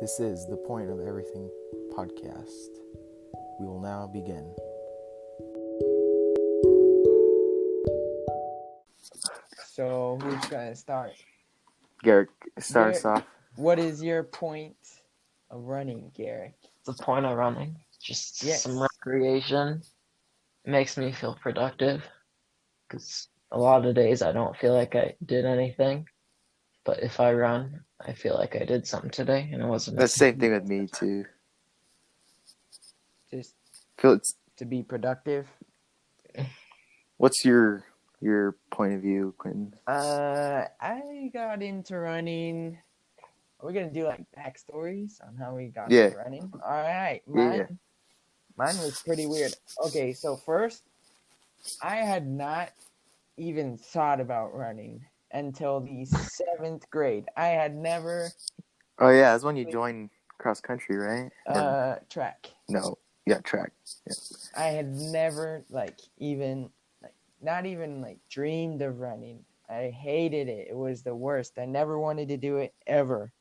This is the Point of Everything podcast. We will now begin. So who's gonna start? Garrick, start us off. What is your point of running, Garrick? The point of running, just Yes. some recreation. It makes me feel productive because a lot of days I don't feel like I did anything. But if I run, I feel like I did something today, and it wasn't. That's the same thing with me too. Just Feel it's. to be productive. What's your point of view, Quentin? I got into running. Are we gonna do like backstories on how we got Yeah. into running? All right, Yeah. Mine was pretty weird. Okay, so first, I had not even thought about running until the 7th grade. I had never Oh yeah, that's when you joined cross country, right? track. No, yeah, track. Yeah. I had never not even dreamed of running. I hated it. It was the worst. I never wanted to do it ever.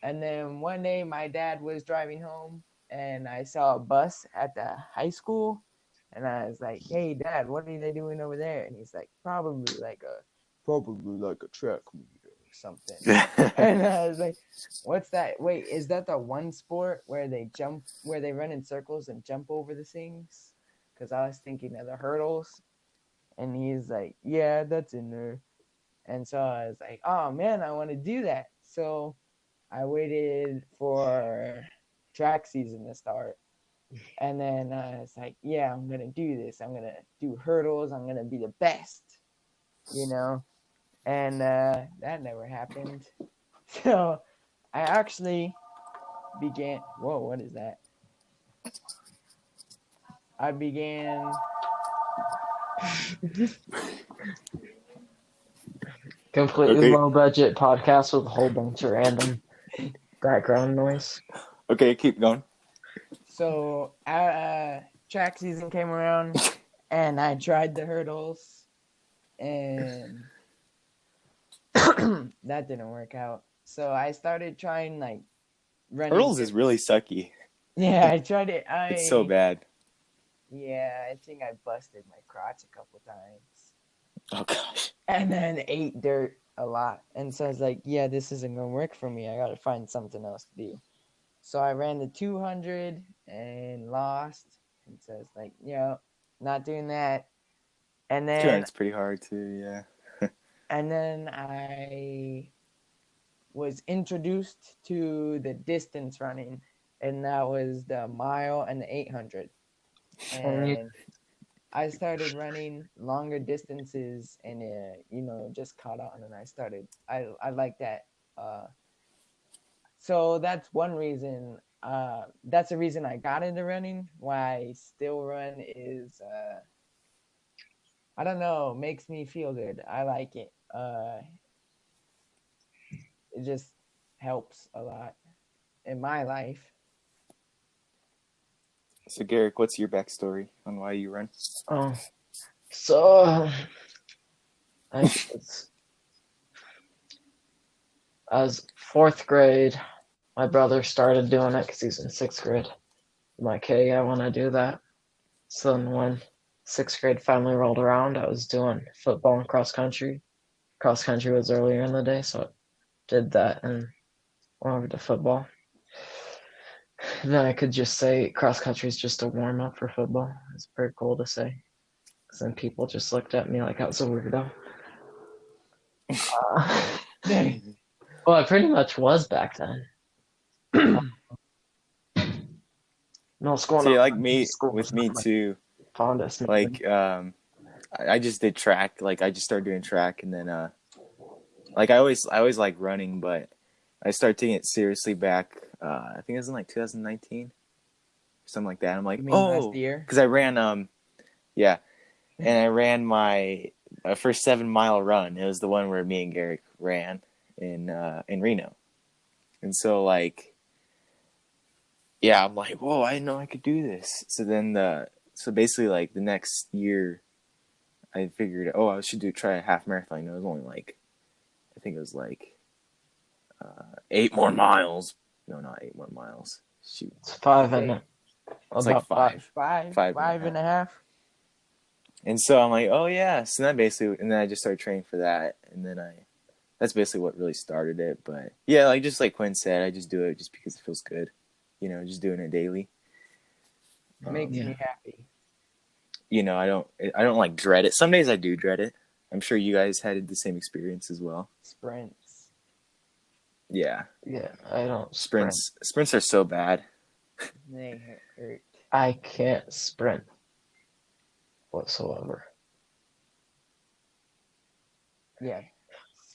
And then one day my dad was driving home and I saw a bus at the high school and I was like, "Hey Dad, what are they doing over there?" And he's like, probably like a track meet or something. And I was like, "What's that? Wait, is that the one sport where they run in circles and jump over the things?" Because I was thinking of the hurdles. And he's like, "Yeah, that's in there." And so I was like, "Oh man, I want to do that." So I waited for track season to start. And then I was like, "Yeah, I'm going to do this. I'm going to do hurdles. I'm going to be the best, you know?" And that never happened. So I actually began. Whoa, what is that? I began. Completely Okay. low budget podcast with a whole bunch of random background noise. Okay, keep going. So track season came around and I tried the hurdles and that didn't work out. So I started trying running. Hurdles is really sucky. Yeah, I tried it. It's so bad. Yeah, I think I busted my crotch a couple times. Oh gosh. And then ate dirt a lot. And so I was like, yeah, this isn't going to work for me. I got to find something else to do. So I ran the 200 and lost. And so it's like, not doing that. And then It's pretty hard too, yeah. and then I was introduced to the distance running, and that was the mile and the 800. And I started running longer distances, and just caught on. And I like that. So that's one reason. That's the reason I got into running. Why I still run is, I don't know, makes me feel good. I like it. It just helps a lot in my life. So Garrick, what's your backstory on why you run? So I was 4th grade. My brother started doing it because he's in 6th grade. I'm like, hey, I want to do that. So then when 6th grade finally rolled around, I was doing football and cross country. Cross country was earlier in the day, so I did that and went over to football. And then I could just say cross country is just a warm up for football. It's pretty cool to say. Because then people just looked at me like I was a weirdo. Well, I pretty much was back then. No school. See, like me, with me too. Fondest. Like, I just did track. Like, I just started doing track, and then, like, I always like running, but I started taking it seriously back. I think it was in like 2019, something like that. I'm like, You mean last year? because I ran, yeah, and I ran my first 7-mile run. It was the one where me and Garrick ran in Reno, and so like, yeah, I'm like, whoa, I didn't know I could do this. So basically, like the next year, I figured, I should try a half marathon. It was only like, I think it was like 8 more miles, No, not 8 more miles. Shoot, It's 5 Okay. and it's like about 5. Five and a half. And so I'm like, oh yeah. So then basically, and then I just started training for that, and then that's basically what really started it. But yeah, like just like Quinn said, I just do it just because it feels good, just doing it daily. Makes Yeah. me happy. I don't like dread it. Some days I do dread it. I'm sure you guys had the same experience as well. Sprints. Yeah, Yeah, I don't sprint. sprints are so bad. They hurt. I can't sprint whatsoever. Yeah.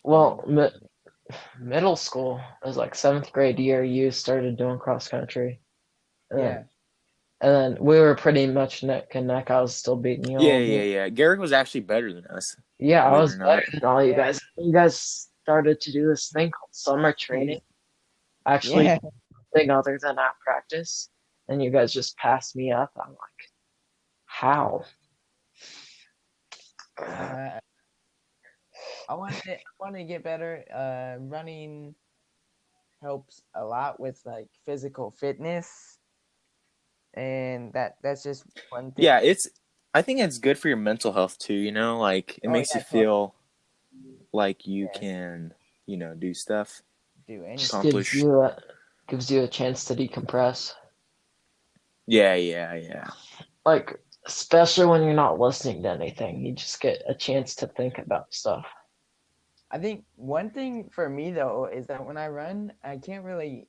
Well, middle school was like 7th grade year. You started doing cross country. Yeah. And then we were pretty much neck and neck. I was still beating you Yeah, all. yeah. Garrick was actually better than us. Yeah, I Believe it was or not. better than all you Yeah. guys. You guys started to do this thing called summer training. Actually, Yeah. thing other than that practice, and you guys just passed me up. I'm like, how? I want to get better. Running helps a lot with like physical fitness, and that's just one thing. Yeah, I think it's good for your mental health too. Like it Oh, makes yeah, you feel like you Yes. can, do stuff. do anything. Just Accomplish. gives you a chance to decompress. Yeah. Like, especially when you're not listening to anything, you just get a chance to think about stuff. I think one thing for me though is that when I run, I can't really.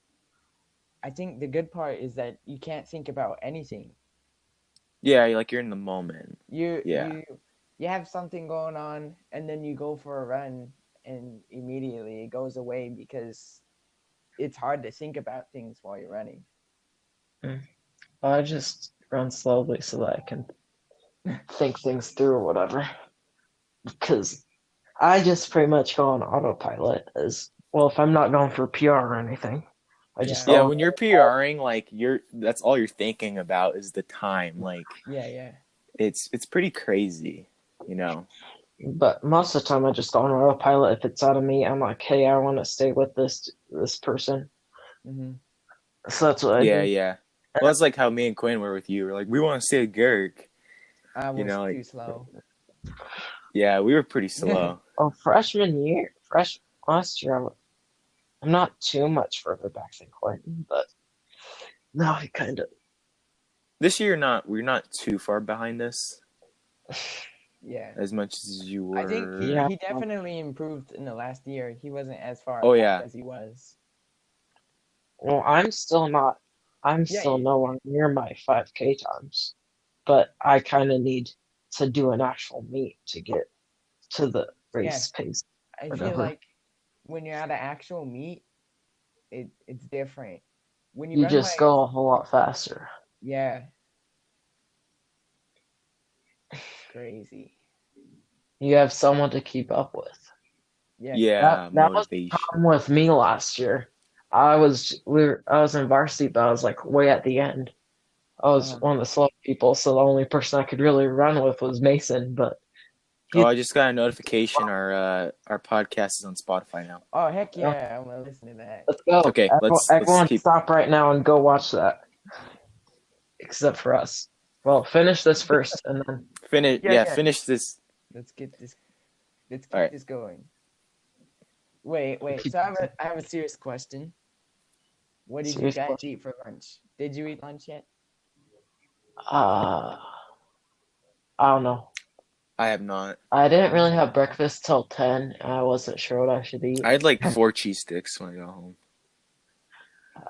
I think the good part is that you can't think about anything. Yeah, like you're in the moment. You Yeah. you have something going on, and then you go for a run, and immediately it goes away because it's hard to think about things while you're running. I just run slowly so that I can think things through or whatever. Because I just pretty much go on autopilot as well. If I'm not going for PR or anything, I just Yeah. Yeah, go. when you're PRing, like that's all you're thinking about is the time. Like Yeah. it's pretty crazy, But most of the time, I just go on autopilot. If it's out of me, I'm like, hey, I want to stay with this person. Mm-hmm. So that's what I Yeah, do. yeah. Well, that's like how me and Quinn were with you. We're like, we want to stay with Garrick. I was Like, too slow. yeah, we were pretty slow. Oh, last year, I'm not too much further back than Quentin, but now he kind of. This year, we're not too far behind us Yeah. as much as you were. I think Yeah. he definitely improved in the last year. He wasn't as far Oh, back yeah. as he was. Well, I'm still not. I'm Yeah, still you- nowhere near my 5K times, but I kind of need to do an actual meet to get to the race pace. I Whatever. feel like when you're at an actual meet, it's different. When You run just like, go a whole lot faster. yeah, crazy. You have someone to keep up with. Yeah. Yeah, That was the motivation. problem with me last year. I was in varsity, but I was like way at the end. I was one of the slow people, so the only person I could really run with was Mason. But Oh, I just got a notification. Our podcast is on Spotify now. Oh heck yeah! I'm gonna listen to that. let's go. Okay, let's Everyone keep. stop right now and go watch that. Except for us. Well, finish this first, and then Finish. Yeah, Yeah, yeah. finish this. Let's get this. Let's keep All right. this going. Wait. So I have a serious question. What did Serious you guys question? eat for lunch? Did you eat lunch yet? I don't know. I have not. I didn't really have breakfast till 10. I wasn't sure what I should eat. I had like 4 cheese sticks when I got home.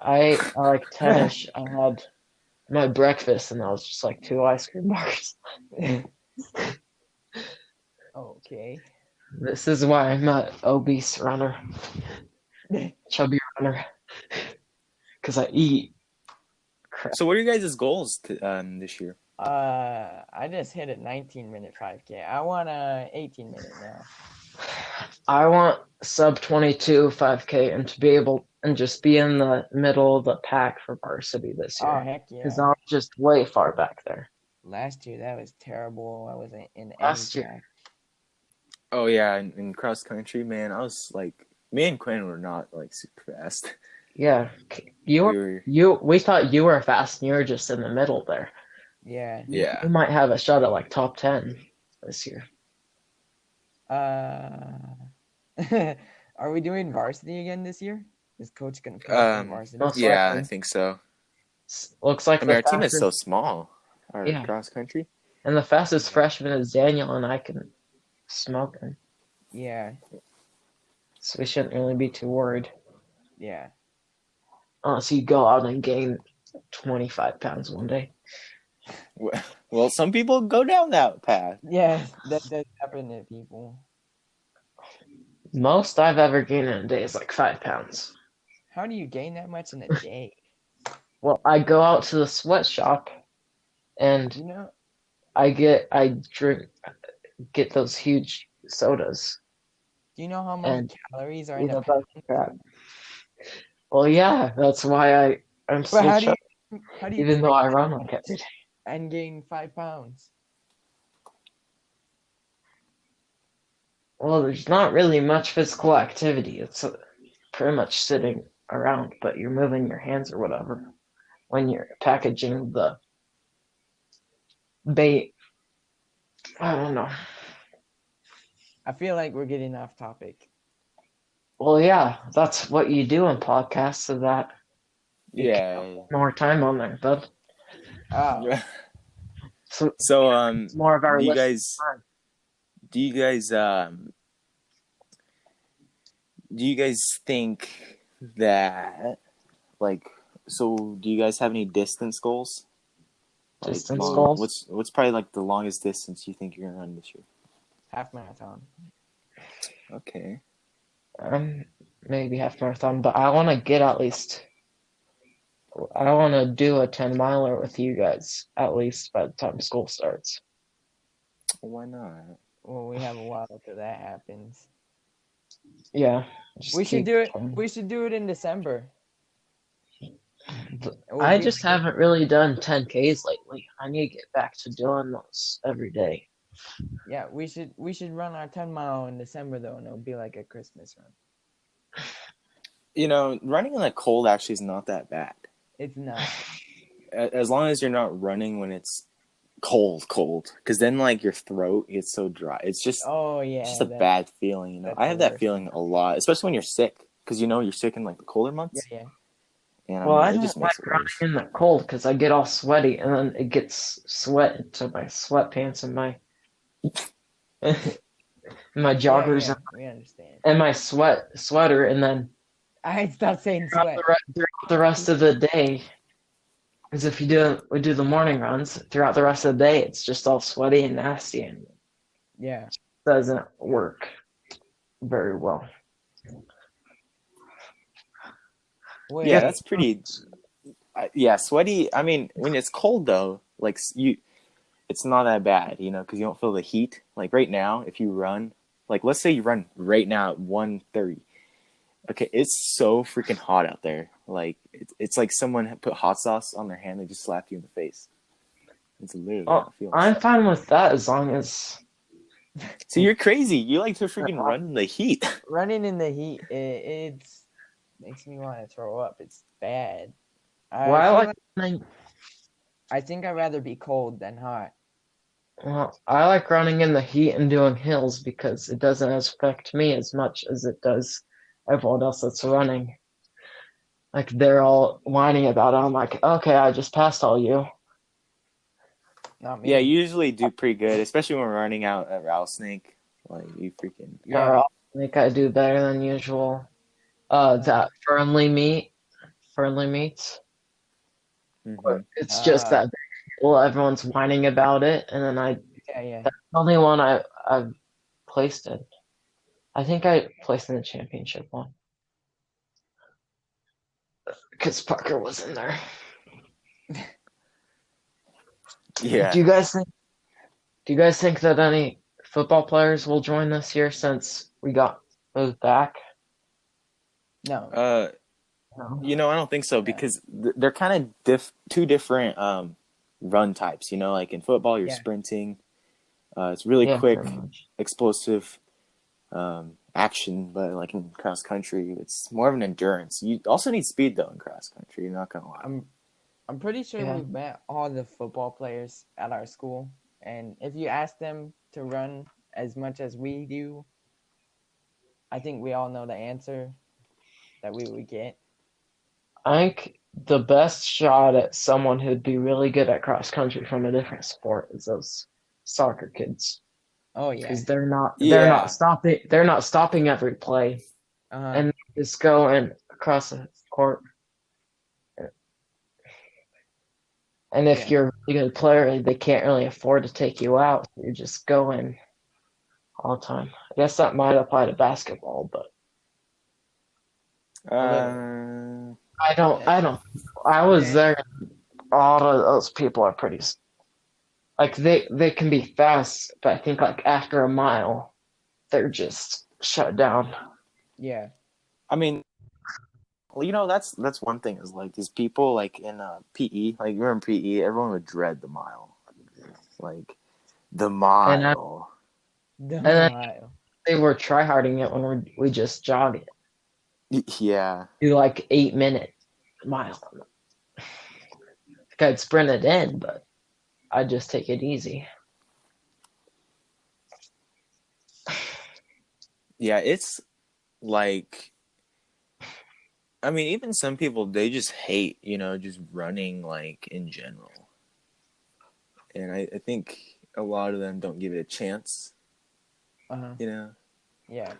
I like 10ish. I had my breakfast, and that was just like 2 ice cream bars. Okay. This is why I'm an obese runner, chubby runner, because I eat crap. So, what are you guys' goals this year? I just hit a 19-minute 5K. I want a 18-minute now. I want sub 22 5K and to be able and just be in the middle of the pack for varsity this Oh year. heck yeah! Because I'm just way far back there. Last year that was terrible. I wasn't in Last any year. track. Oh yeah, in cross country, man, I was like, me and Quinn were not like super fast. Yeah, we thought you were fast, and you were just in the middle there. Yeah. Yeah. You might have a shot at like top 10 this year. Are we doing varsity again this year? Is coach gonna put us in varsity? Most Yeah, likely. I think so. Looks like I mean, the our team is fastest, so small. Our Yeah. cross country. and the fastest freshman is Daniel, and I can smoke him, Yeah. so we shouldn't really be too worried. Yeah. Unless you go out and gain 25 pounds one day. Well, some people go down that path. Yeah. That does happen to people. Most I've ever gained in a day is like 5 pounds. How do you gain that much in a day? Well, I go out to the sweatshop, and You know? I get those huge sodas. Do you know how many And calories are You in a know, pound? that's crap. Well, yeah, that's why I'm But still how do chubby, you even though I run like every day. and gain 5 pounds? Well, there's not really much physical activity. It's pretty much sitting around, but you're moving your hands or whatever when you're packaging the bait. I don't know. I feel like we're getting off topic. Well, yeah, that's what you do in podcasts, so that Yeah. more time on there, bud. Oh, So So, more of our do you listeners' guys time. do you guys think that, like, so do you guys have any distance goals? Like, Distance long- goals? What's probably like the longest distance you think you're gonna run this year? half marathon. Okay. Maybe half marathon, but I want to get at least. I want to do a 10 miler with you guys at least by the time school starts. Why not? Well, we have a while till that happens. Yeah, just We should keep do it. trying. We should do it in December. I just haven't really done 10Ks lately. I need to get back to doing those every day. Yeah, we should run our 10-mile in December though, and it'll be like a Christmas run. You know, running in the cold actually is not that bad. It's not. As long as you're not running when it's cold, because then like your throat gets so dry. It's just Oh yeah. a bad feeling. You know, that's I have the that worst. feeling a lot, especially when you're sick, because you know you're sick in like the colder Yeah, months. yeah. And Well, I it don't just makes like it running worse. in the cold because I get all sweaty and then it gets sweat into my sweatpants and my my joggers Yeah, we understand. and my sweater, and then I stopped saying throughout sweat. throughout the rest of the day. Because if we do the morning runs throughout the rest of the day, it's just all sweaty and nasty and Yeah. doesn't work very well. Wait, Yeah, that's pretty. Yeah, sweaty. I mean, when it's cold though, like it's not that bad, you know, because you don't feel the heat. Like right now, if you run, like let's say you run right now at 1:30. Okay, it's so freaking hot out there. Like it's like someone put hot sauce on their hand and just slapped you in the face. It's literally how it feels. I'm fine with that as long as. So you're crazy. You like to freaking run in the heat. running in the heat, it makes me want to throw up. It's bad. Well, I think I'd rather be cold than hot. I like running in the heat and doing hills because it doesn't affect me as much as it does everyone else that's running. Like they're all whining about it. I'm like, okay, I just passed all you. Not me. Yeah, you usually do pretty good, especially when we're running out at Rattlesnake. Like you freaking. Yeah. I think I do better than usual. That Fernley meets. Mhm. It's just that well, everyone's whining about it, and then Yeah. that's the only one I've placed in. I think I placed in the championship one because Parker was in there. Yeah. Do you guys think that any football players will join this year since we got moved back? No. No. You know, I don't think so because they're kind of two different run types. You know, like in football, you're Yeah. sprinting. It's really Yeah, quick, pretty much. explosive. action, but like in cross country, it's more of an endurance. You also need speed though in cross country. You're not gonna lie. I'm pretty sure Yeah. we've met all the football players at our school, and if you ask them to run as much as we do, I think we all know the answer that we would get. I think the best shot at someone who'd be really good at cross country from a different sport is those soccer kids, Oh yeah. because they're Yeah. not stopping every play Uh-huh. and just going across the court. And if Yeah. you're a really good player, they can't really afford to take you out. You're just going all the time. I guess that might apply to basketball, but I don't. I was there. A lot of those people are pretty. Like they can be fast, but I think like after a mile, they're just shut down. Yeah. I mean, well, you know, that's one thing is like these people like in PE, like you remember PE, everyone would dread the mile, like the mile. The then- mile. They were tryharding it when we just jog it. Yeah, Do like 8-minute mile. I'd sprint it in, but I'd just take it easy. yeah, it's like, I mean, even some people they just hate, you know, just running like in general, and I think a lot of them don't give it a chance, Uh-huh. you know. Yeah.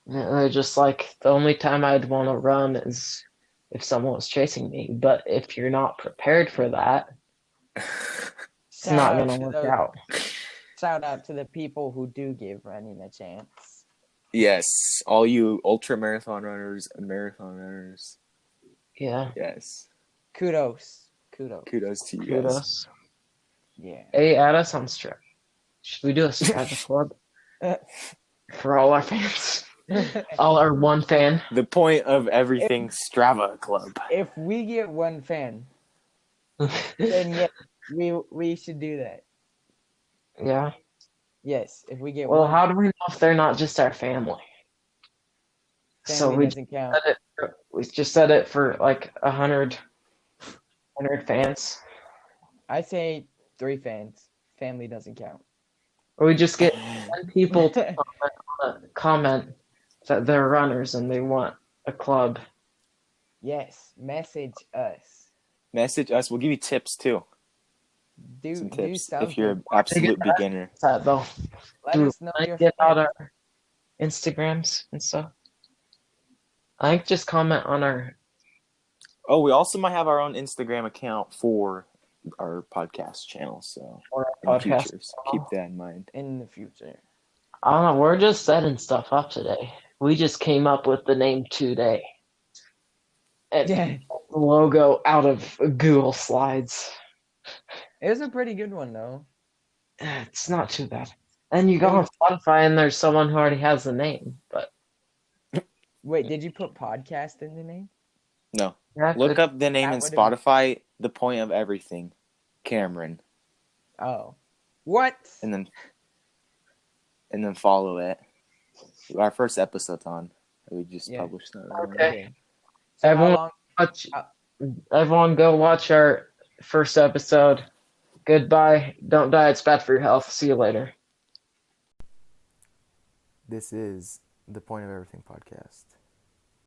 Yeah, they're just like, the only time I'd want to run is if someone was chasing me. But if you're not prepared for that, it's not going to work out. Shout out to the people who do give running a chance. Yes, all you ultra marathon runners and marathon runners. Yeah, Yes, Kudos to you guys. kudos. Yeah. Hey, add us on Strava. Should we do a Strava club for all our fans? All our one fan. The point of everything Strava Club. If we get one fan, then yes, we should do that. Yeah. Yes, if we get Well, one how do we know if they're not just our family? So family doesn't count. we just set it for like 100 fans. I say 3 fans. Family doesn't count. Or we just get 10 people to comment that they're runners and they want a club. Yes, message us. Message us. We'll give you tips too. Do Some do tips something. if you're an absolute beginner. That though. Let Do us know I your get out fans. our Instagrams and stuff? I think just comment on our. Oh, we also might have our own Instagram account for our podcast channel. So or in our the podcast. future, so keep that in mind. In the future. I don't know. We're just setting stuff up today. We just came up with the name today. And Yeah. the logo out of Google Slides. It was a pretty good one though. It's not too bad. And you go on Spotify and there's someone who already has the name. But Wait, did you put podcast in the name? No, yeah, look up the name that in would've- Spotify. The point of everything, Cameron, Oh. What? and then follow it. Our first episode's on. We just Yeah. published that. Okay. So how Everyone- long? Everyone go watch our first episode. Goodbye. Don't die. It's bad for your health. See you later. This is the Point of Everything podcast.